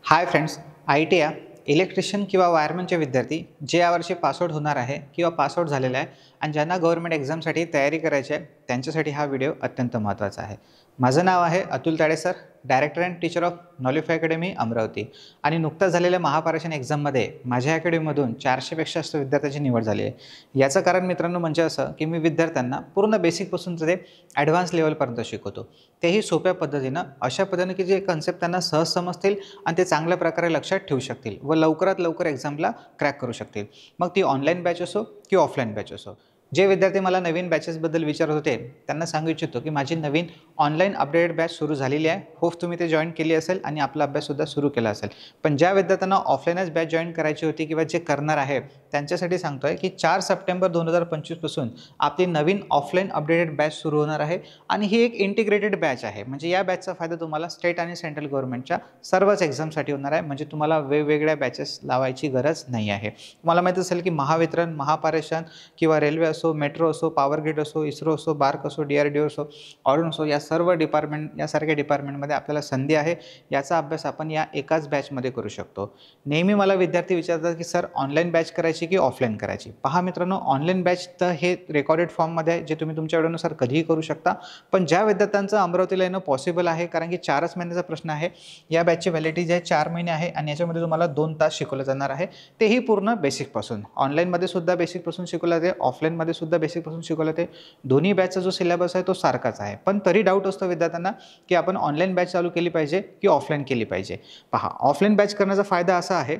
Hi friends, ITIA electrician किंवा वायरमनचे विद्यार्थी जे यावर्षी पासआउट होणार आहे किंवा पासआउट झालेले आहे आणि ज्यांना गव्हर्नमेंट एक्झामसाठी तयारी करायची आहे त्यांच्यासाठी हा व्हिडिओ अत्यंत महत्त्वाचा आहे। माझं नाव आहे Atul Tade sir, director and teacher of Knowlify Academy Amravati आणि नुकताच झालेल्या महापारेषण एक्झाममध्ये माझ्या अकॅडमीमधून 400 पेक्षा जास्त विद्यार्थ्यांची निवड झाली आहे। याचं कारण मित्रांनो म्हणजे असं की मी विद्यार्थ्यांना पूर्ण बेसिकपासून ते ॲडव्हान्स लेवलपर्यंत शिकवतो, तेही सोप्या पद्धतीनं, अशा पद्धतीने की जे कन्सेप्ट त्यांना सहज समजतील आणि ते चांगल्या प्रकारे लक्षात ठेवू शकतील व लवकरात लवकर एक्झामला क्रॅक करू शकतील। मग ती ऑनलाईन बॅच असो की ऑफलाईन बॅच असो। जे विद्यार्थी मला नवीन बॅचेसबद्दल विचारत होते त्यांना सांगू इच्छितो की माझी नवीन ऑनलाईन अपडेटेड बॅच सुरू झालेली आहे। होप तुम्ही ते जॉईन केली असेल आणि आपला अभ्याससुद्धा सुरू केला असेल। पण ज्या विद्यार्थ्यांना ऑफलाईनच बॅच जॉईन करायची होती किंवा जे करणार आहे त्यांच्यासाठी सांगतोय की 4 सप्टेंबर 2025 पासून आपली नवीन ऑफलाईन अपडेटेड बॅच सुरू होणार आहे आणि ही एक इंटिग्रेटेड बॅच आहे। म्हणजे या बॅचचा फायदा तुम्हाला स्टेट आणि सेंट्रल गव्हर्नमेंटच्या सर्वच एक्झामसाठी होणार आहे। म्हणजे तुम्हाला वेगवेगळ्या बॅचेस लावायची गरज नाही आहे। तुम्हाला माहिती असेल की महावितरण, महापारेषण किंवा रेल्वे असो, मेट्रो असो, पॉवर ग्रिड असो, इस्रो असो, बार्क असो, DRDO असो, ऑर्डन असो, या सर्व डिपार्टमेंट यासारख्या डिपार्टमेंटमध्ये आपल्याला संधी आहे। याचा अभ्यास आपण या एकाच बॅचमध्ये करू शकतो। नेहमी मला विद्यार्थी विचारतात की सर ऑनलाईन बॅच करायची की ऑफलाईन करायची? पहा मित्रांनो, ऑनलाईन बॅच तर हे रेकॉर्डेड फॉर्ममध्ये आहे जे तुम्ही तुमच्या वेळेनुसार कधीही करू शकता। पण ज्या विद्यार्थ्यांचं अमरावतीला येणं पॉसिबल आहे, कारण की 4च महिन्याचा प्रश्न आहे, या बॅचची व्हॅलिडिटी जी आहे 4 महिने आहे आणि याच्यामध्ये तुम्हाला 2 तास शिकवलं जाणार आहे, तेही पूर्ण बेसिकपासून। ऑनलाईनमध्ये सुद्धा बेसिकपासून शिकवलं जाते, ऑफलाईनमध्ये सुद्धा बेसिकपासून शिकवलं जाते। दोन्ही बॅचचा जो सिलेबस आहे तो सारखाच आहे। पण तरी डाऊट असतो विद्यार्थ्यांना की आपण ऑनलाईन बॅच चालू केली पाहिजे की ऑफलाईन केली पाहिजे? पहा, ऑफलाईन बॅच करण्याचा फायदा असा आहे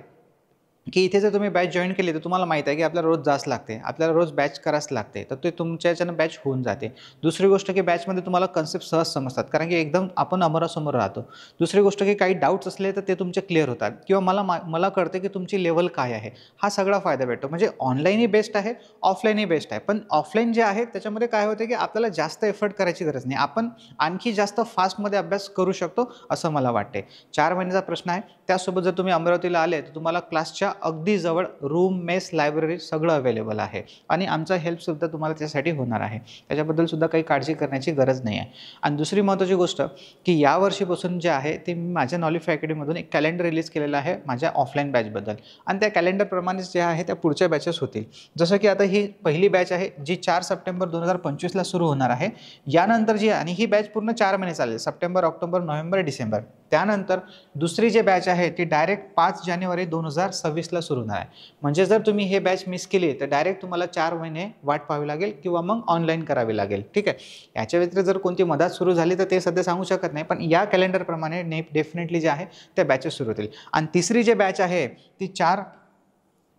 की इथे जर तुम्ही बॅच जॉइन केली तर तुम्हाला माहीत आहे की आपल्याला रोज जावंच लागते, आपल्याला रोज बॅच करावंच लागते, तर ते तुमच्या याच्यानं बॅच होऊन जाते। दुसरी गोष्ट की बॅचमध्ये तुम्हाला कन्सेप्ट सहज समजतात, कारण की एकदम आपण अमरासमोर राहतो। दुसरी गोष्ट की काही डाऊट्स असले तर ते तुमचे क्लिअर होतात किंवा मला कळते की तुमची लेवल काय आहे, हा सगळा फायदा भेटतो। म्हणजे ऑनलाईनही बेस्ट आहे, ऑफलाईनही बेस्ट आहे। पण ऑफलाईन जे आहे त्याच्यामध्ये काय होते की आपल्याला जास्त एफर्ट करायची गरज नाही, आपण आणखी जास्त फास्टमध्ये अभ्यास करू शकतो असं मला वाटते। 4 महिन्याचा प्रश्न आहे, त्यासोबत जर तुम्ही अमरावतीला आले तर तुम्हाला क्लासच्या अगदी जवळ रूम, मेस, लायब्ररी सगळं अवेलेबल आहे आणि आमचा हेल्पसुद्धा तुम्हाला त्यासाठी होणार आहे। त्याच्याबद्दल सुद्धा काही काळजी करण्याची गरज नाही आहे। आणि दुसरी महत्त्वाची गोष्ट की यावर्षीपासून जे आहे ते मी माझ्या नॉलिफाय अकॅडमीमधून एक कॅलेंडर रिलीज केलेलं आहे माझ्या ऑफलाईन बॅचबद्दल आणि त्या कॅलेंडरप्रमाणेच जे आहे त्या पुढच्या बॅचेस होतील। जसं की आता ही पहिली बॅच आहे जी 4 सप्टेंबर 2025ला सुरू होणार आहे। यानंतर जी आणि ही बॅच पूर्ण 4 महिने चालेल, सप्टेंबर, ऑक्टोबर, नोव्हेंबर, डिसेंबर। त्यानंतर दुसरी जी बॅच आहे ती डायरेक्ट 5 जानेवारी 2026ला सुरू होणार आहे। म्हणजे जर तुम्ही हे बॅच मिस केली तर डायरेक्ट तुम्हाला 4 महिने वाट पाहावी लागेल किंवा मग ऑनलाईन करावी लागेल, ठीक आहे। याच्या व्यतिरिक्त जर कोणती मदत सुरू झाली तर ते सध्या सांगू शकत नाही, पण या कॅलेंडरप्रमाणे डेफिनेटली जे आहे त्या बॅचेस सुरू होतील। आणि तिसरी जी बॅच आहे ती 4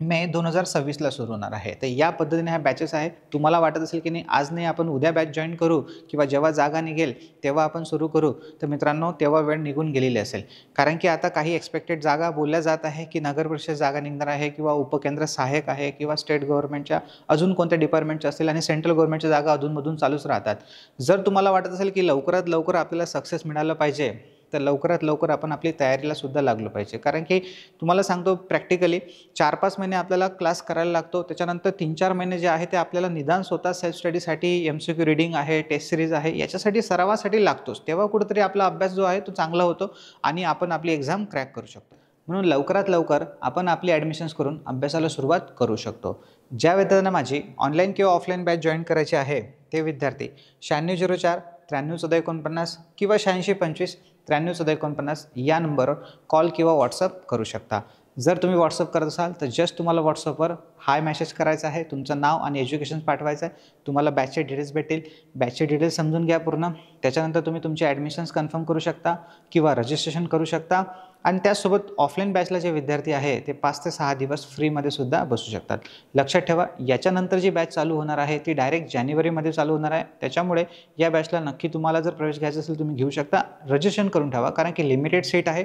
मे 2026ला सुरू होणार आहे। तर या पद्धतीने ह्या बॅचेस आहे। तुम्हाला वाटत असेल की नाही आज नाही आपण उद्या बॅच जॉईन करू किंवा जेव्हा जागा निघेल तेव्हा आपण सुरू करू, तर मित्रांनो तेव्हा वेळ निघून गेलेली असेल। कारण की आता काही एक्सपेक्टेड जागा बोलल्या जात आहे की नगर परिषद जागा निघणार आहे किंवा उपकेंद्र सहाय्यक आहे किंवा स्टेट गव्हर्नमेंटच्या अजून कोणत्या डिपार्टमेंटच्या असतील आणि सेंट्रल गव्हर्नमेंटच्या जागा अधूनमधून चालूच राहतात। जर तुम्हाला वाटत असेल की लवकरात लवकर आपल्याला सक्सेस मिळालं पाहिजे तर लवकरात लवकर आपण आपली तयारीला सुद्धा लागलो पाहिजे। कारण की तुम्हाला सांगतो प्रॅक्टिकली 4-5 महिने आपल्याला क्लास करायला लागतो, त्याच्यानंतर 3-4 महिने जे आहे ते आपल्याला निदान स्वतः सेल्फ स्टडीसाठी MCQ रीडिंग आहे, टेस्ट सिरीज आहे, याच्यासाठी सरावासाठी लागतोच। तेव्हा कुठेतरी आपला अभ्यास जो आहे तो चांगला होतो आणि आपण आपली एक्झाम क्रॅक करू शकतो। म्हणून लवकरात लवकर आपण आपली ॲडमिशन्स करून अभ्यासाला सुरुवात करू शकतो। ज्या विद्यार्थ्यांना माझी ऑनलाईन किंवा ऑफलाईन बॅच जॉईन करायची आहे ते विद्यार्थी 9604 931449 किंवा 8625 931449 या नंबरवर कॉल किंवा व्हॉट्सअप करू शकता। जर तुम्ही व्हॉट्सअप करत असाल तर जस्ट तुम्हाला व्हॉट्सअपवर हाय मेसेज करायचा आहे, तुमचं नाव आणि एज्युकेशन पाठवायचं आहे, तुम्हाला बॅचचे डिटेल्स भेटेल। बॅचचे डिटेल्स समजून घ्या पूर्ण, त्याच्यानंतर तुम्ही तुमचे ॲडमिशन्स कन्फर्म करू शकता किंवा रजिस्ट्रेशन करू शकता। आणि त्याचसोबत ऑफलाईन बॅचला जे विद्यार्थी आहे ते 5 ते 6 दिवस फ्रीमध्ये सुद्धा बसू शकतात। लक्षात ठेवा, याच्यानंतर जी बॅच चालू होणार आहे ती डायरेक्ट जानेवारीमध्ये चालू होणार आहे। त्याच्यामुळे या बॅचला नक्की तुम्हाला जर प्रवेश घ्यायचा असेल तुम्ही घेऊ शकता। रजिस्ट्रेशन करून ठेवा, कारण की लिमिटेड सीट आहे।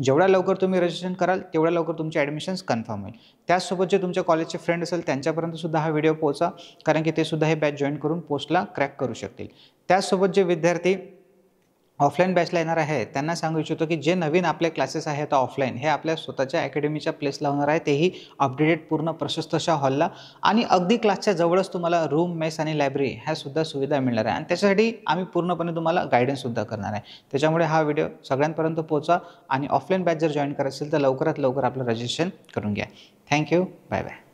जेवढ्या लवकर तुम्ही रजिस्ट्रेशन कराल तेवढ्या लवकर तुमचे ॲडमिशन्स कन्फर्म होईल। त्याचसोबत जे तुमच्या कॉलेजचे फ्रेंड असेल त्यांच्यापर्यंत सुद्धा हा व्हिडिओ पोहोचा, कारण की ते सुद्धा हे बॅच जॉईन करून पोस्टला क्रॅक करू शकतील। त्याचसोबत जे विद्यार्थी ऑफलाईन बॅचला येणार आहे त्यांना सांगू इच्छितो की जे नवीन आपले क्लासेस आहेत ऑफलाईन हे आपल्या स्वतःच्या अकॅडमीच्या प्लेसला होणार आहे, तेही अपडेटेड पूर्ण प्रशस्त अशा हॉलला आणि अगदी क्लासच्या जवळच तुम्हाला रूम, मेस आणि लायब्ररी ह्यासुद्धा सुविधा मिळणार आहे आणि त्याच्यासाठी आम्ही पूर्णपणे तुम्हाला गायडन्ससुद्धा करणार आहे. त्याच्यामुळे हा व्हिडिओ सगळ्यांपर्यंत पोहोचा आणि ऑफलाईन बॅच जर जॉईन करायचं असेल तर लवकरात लवकर आपलं रजिस्ट्रेशन करून घ्या. थँक्यू. Bye bye.